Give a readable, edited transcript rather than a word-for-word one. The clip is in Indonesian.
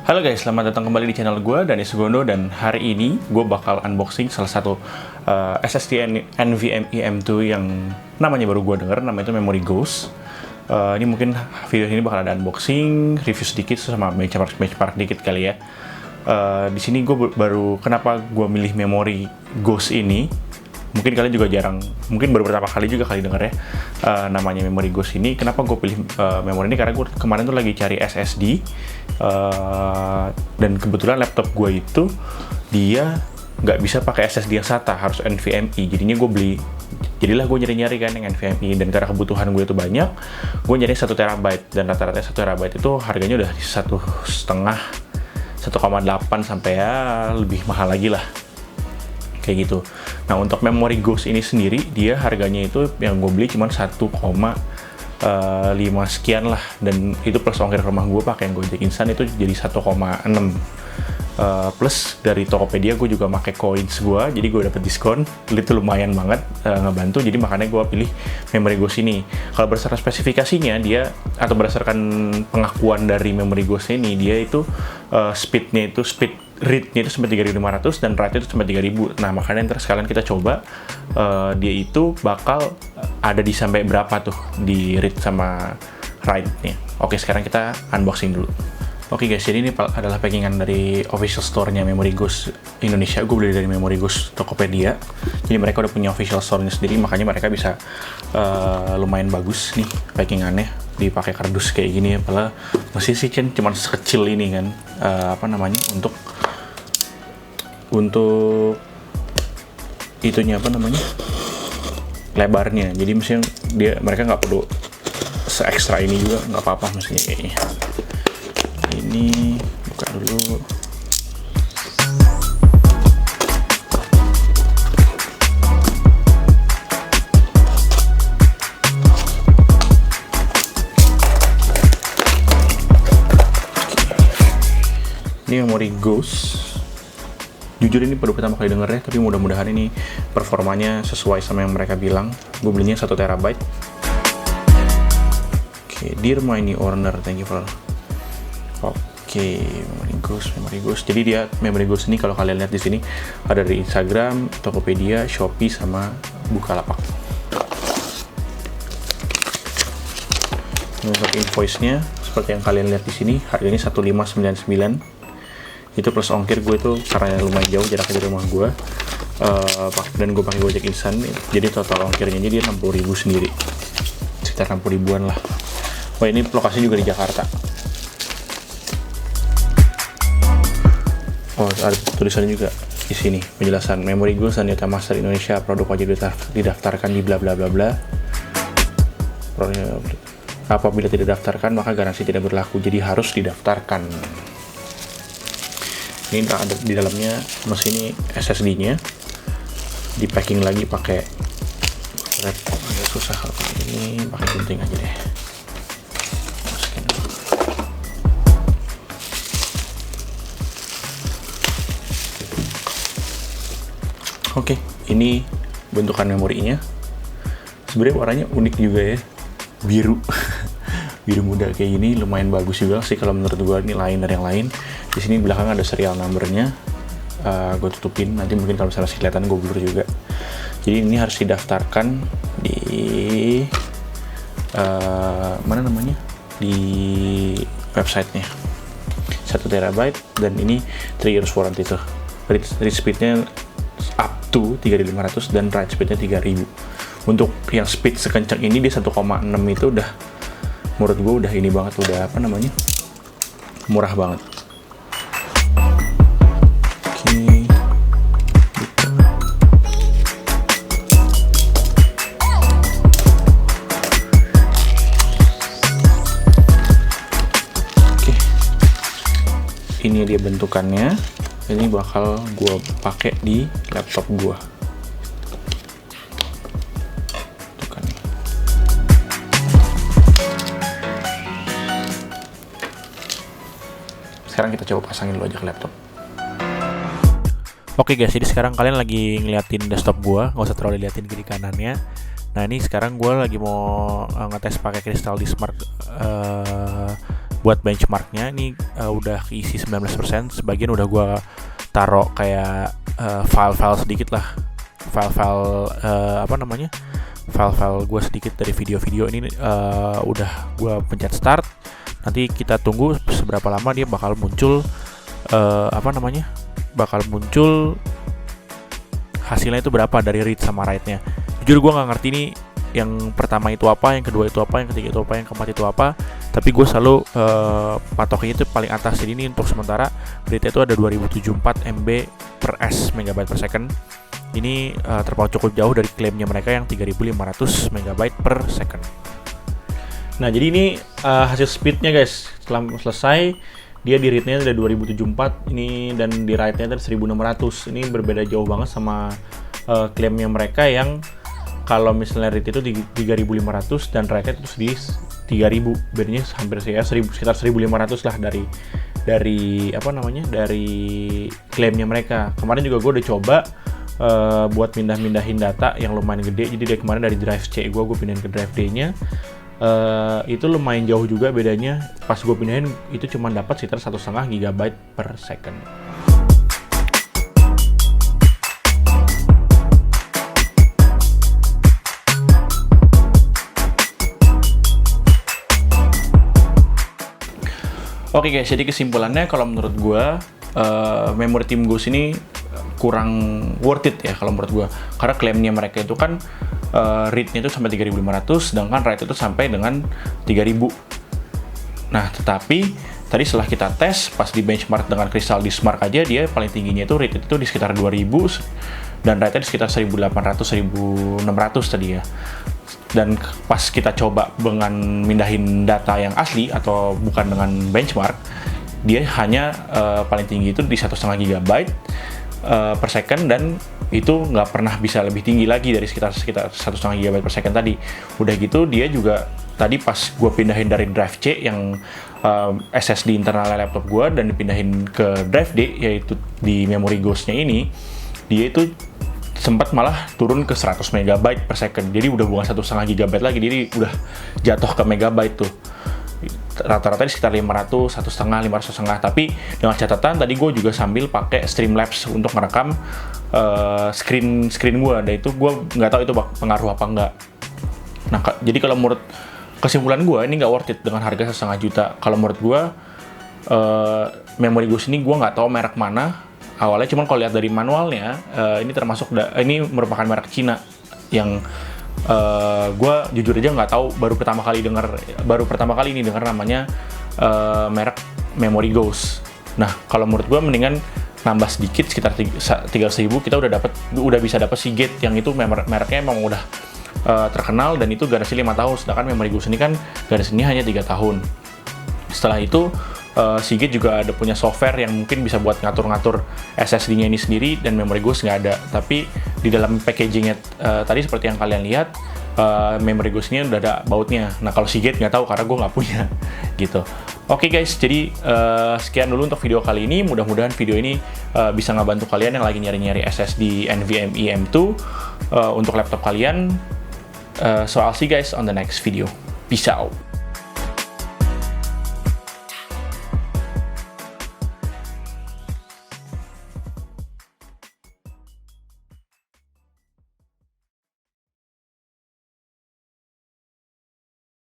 Halo guys, selamat datang kembali di channel gue, Dani Sugondo. Dan hari ini gue bakal unboxing salah satu SSD NVMe M2 yang namanya baru gue denger, namanya itu Memory Ghost. Ini mungkin video ini bakal ada unboxing, review sedikit, sama benchmark dikit kali ya. Di sini gue kenapa gue milih Memory Ghost ini. Mungkin kalian juga mungkin baru pertama kali juga kali denger ya namanya Memory Ghost ini. Kenapa gue pilih memori ini? Karena gue kemarin tuh lagi cari SSD dan kebetulan laptop gue itu dia nggak bisa pakai SSD yang SATA, harus NVMe. Jadilah gue nyari-nyari kan yang NVMe, dan karena kebutuhan gue itu banyak, gue nyari 1 TB, dan rata-rata 1 TB itu harganya udah 1,8 sampai ya lebih mahal lagi lah. Kayak gitu. Nah, untuk Memory Ghost ini sendiri, dia harganya itu yang gue beli cuma 1,5 sekian lah, dan itu plus ongkir ke rumah gue pakai yang Gojek Instan itu jadi 1,6. Plus dari Tokopedia gue juga pakai coins gue, jadi gue dapet diskon, itu lumayan banget ngebantu. Jadi makanya gue pilih Memory Ghost ini. Kalau berdasarkan spesifikasinya dia, atau berdasarkan pengakuan dari Memory Ghost ini, dia itu speed read-nya itu sampai 3500 dan write itu sampai 3000. Nah, makanya ntar sekalian kita coba dia itu bakal ada di sampai berapa tuh di read sama write-nya. Oke, sekarang kita unboxing dulu. Oke guys, jadi ini adalah packingan dari official store-nya Memory Ghost Indonesia. Gue beli dari Memory Ghost Tokopedia. Jadi mereka udah punya official store-nya sendiri, makanya mereka bisa lumayan bagus nih packingannya. Dipakai kardus kayak gini ya, padahal masih sih kan cuma sekecil ini kan, untuk itunya lebarnya. Jadi misalnya mereka nggak perlu se-ekstra ini juga, nggak apa-apa maksudnya kayaknya. Ini buka dulu. Ini Memory Ghost. Jujur ini baru pertama kali denger ya, tapi mudah-mudahan ini performanya sesuai sama yang mereka bilang. Gue belinya 1 TB. Oke, dear my new owner, thank you for. Oke, Memory Ghost. Jadi dia Memory Ghost ini kalau kalian lihat di sini ada dari Instagram, Tokopedia, Shopee, sama Bukalapak. Untuk invoice-nya seperti yang kalian lihat di sini, harganya 1599. Itu plus ongkir gue itu karena lumayan jauh jaraknya dari rumah gue, dan gue pakai Gojek Instan, jadi total ongkirnya jadi 60.000 sendiri, sekitar 60 ribuan lah. Wah, ini lokasinya juga di Jakarta. Oh, ada tulisannya juga di sini penjelasan Memory Ghost dan Data Master Indonesia, produk wajib didaftarkan di bla bla bla bla. Apabila tidak didaftarkan maka garansi tidak berlaku, jadi harus didaftarkan. Ini ada di dalamnya mesin SSD-nya, di packing lagi pakai wrap. Agak susah kalau ini, pakai gunting aja deh. Masukin dulu. Oke, ini bentukan memorinya. Sebenarnya warnanya unik juga ya, biru. Biru muda kayak gini lumayan bagus juga sih kalau menurut gue, ini lain dari yang lain. Di sini belakang ada serial numbernya, gue tutupin, nanti mungkin kalau misalnya kelihatan gue blur juga. Jadi ini harus didaftarkan di di websitenya. 1 TB, dan ini 3 years warranty tuh. Read speednya up to 3500 dan write speednya 3000. Untuk yang speed sekencang ini di 1,6 itu udah, menurut gue udah ini banget, udah murah banget. Ini dia bentukannya. Ini bakal gue pakai di laptop gue. Sekarang kita coba pasangin dulu aja ke laptop. Oke guys, jadi sekarang kalian lagi ngeliatin desktop gua, nggak usah terlalu liatin kiri kanannya. Nah, ini sekarang gua lagi mau ngetes pakai Crystal Dismark buat benchmarknya ini udah keisi 19%, sebagian udah gue taruh kayak file-file sedikit lah, file-file gue sedikit dari video-video ini. Udah gue pencet start, nanti kita tunggu seberapa lama dia bakal muncul bakal muncul hasilnya itu berapa dari read sama write-nya. Jujur gue nggak ngerti nih yang pertama itu apa, yang kedua itu apa, yang ketiga itu apa, yang keempat itu apa, tapi gue selalu patokannya itu paling atas. Jadi ini untuk sementara read-nya itu ada 2074 MB per S, megabyte per second. Ini terpaut cukup jauh dari klaimnya mereka yang 3500 megabyte per second. Nah, jadi ini hasil speednya guys. Setelah selesai, dia di read-nya ada 2074 ini, dan di write-nya ada 1600. Ini berbeda jauh banget sama klaimnya mereka yang kalau misalnya read itu 3500 dan write-nya itu di 3000. Bedanya hampir sekitar 1500 lah dari klaimnya mereka. Kemarin juga gue udah coba buat mindahin data yang lumayan gede. Jadi dari kemarin dari drive C gue pindahin ke drive D-nya. Itu lumayan jauh juga bedanya. Pas gue pindahin itu cuma dapat sekitar 1,5 GB per second. Oke guys, jadi kesimpulannya kalau menurut gue memory Team Ghost ini kurang worth it ya kalau menurut gue, karena klaimnya mereka itu kan read-nya itu sampai 3500, sedangkan write itu sampai dengan 3000. Nah, tetapi tadi setelah kita tes pas di benchmark dengan Crystal Diskmark aja, dia paling tingginya itu read itu di sekitar 2000 dan write-nya di sekitar 1800-1600 tadi ya. Dan pas kita coba dengan mindahin data yang asli atau bukan dengan benchmark, dia hanya paling tinggi itu di 1,5 GB per second, dan itu nggak pernah bisa lebih tinggi lagi dari sekitar 1,5 GB per second tadi. Udah gitu dia juga tadi pas gue pindahin dari drive C yang SSD internal laptop gue dan dipindahin ke drive D, yaitu di memory Ghost-nya ini, dia itu sempat malah turun ke 100 MB per second. Jadi udah bukan 1,5 GB lagi, jadi udah jatuh ke megabyte tuh. Rata-rata di sekitar 500, 500,500. Tapi dengan catatan tadi gue juga sambil pakai Streamlabs untuk merekam screen gue. Dan itu gue nggak tahu itu pengaruh apa enggak. Nah, jadi kalau menurut kesimpulan gue ini nggak worth it dengan harga 1,5 juta. Kalau menurut gue memory Ghost ini gue nggak tahu merek mana awalnya, cuman kalau lihat dari manualnya ini ini merupakan merek Cina yang gue jujur aja nggak tahu, baru pertama kali ini dengar namanya merek memory Ghost. Nah, kalau menurut gue mendingan nambah sedikit sekitar 300.000, kita udah bisa dapat Seagate yang itu mereknya emang udah terkenal dan itu garansi 5 tahun, sedangkan memory Ghost ini kan garansinya hanya 3 tahun. Setelah itu Seagate juga ada punya software yang mungkin bisa buat ngatur-ngatur SSD-nya ini sendiri, dan memory Ghost nggak ada. Tapi di dalam packaging-nya tadi seperti yang kalian lihat, memory Ghost ini udah ada bautnya. Nah, kalau Seagate nggak tahu karena gue nggak punya gitu. Oke guys, jadi sekian dulu untuk video kali ini. Mudah-mudahan video ini bisa ngebantu kalian yang lagi nyari-nyari SSD NVMe M2 untuk laptop kalian. So I'll see you guys on the next video. Peace out.